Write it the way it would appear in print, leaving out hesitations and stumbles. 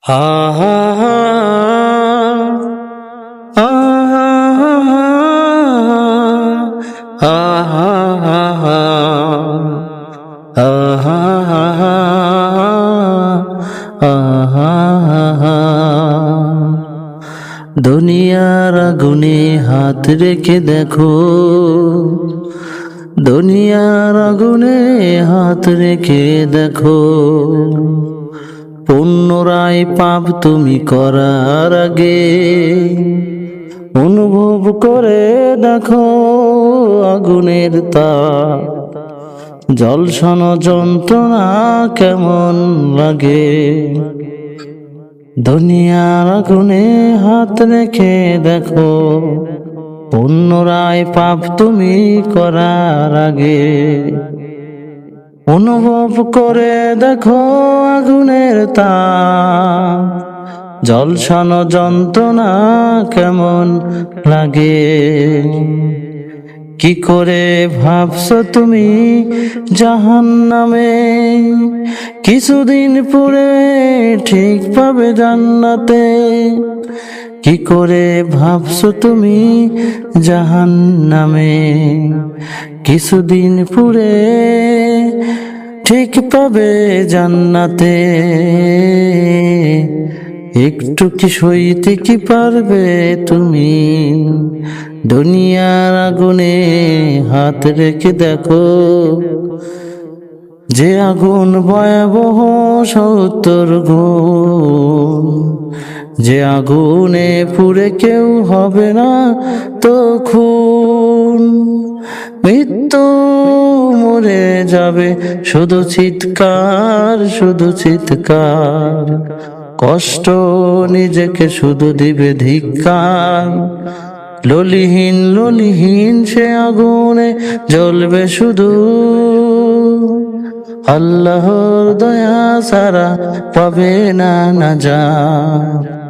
হা হা হা হা হা হা হা। দুনিয়ার আগুনে হাত রেখে দেখো, দুনিয়ার আগুনে হাত রেখে দেখো, পুনরায় পাপ তুমি করার আগে অনুভব করে দেখো আগুনের তাপ জ্বলসানো যন্ত্রণা কেমন লাগে। দুনিয়ার আগুনে হাত রেখে দেখো, পুনরায় পাপ তুমি করার আগে অনুভব করে দেখো আগুনের তাপ জ্বলসানো যন্ত্রণা কেমন লাগে। কি করে ভাবছো তুমি জাহান্নামে, কিছুদিন পরে ঠিক পাবে জান্নাতে। কি করে ভাবছো তুমি জাহান্নামে, কিছুদিন পরে ঠিক পাবে জান্নাতে। একটু কি সইতে কি পারবে তুমি, দুনিয়ার আগুনে হাত রেখে দেখো। যে আগুন ভয়াবহ 70 গুণ, যে আগুনে পুড়ে কেউ হবে না তখন। মৃত্যু মরে যাবে শুধু চিৎকার, শুধু চিৎকার, কষ্ট নিজেকে শুধু দিবে ধিক্কার। ললিহীন ললিহীন সে আগুনে জ্বলবে শুধু, আল্লাহর দয়া ছাড়া পাবে না নাজাত।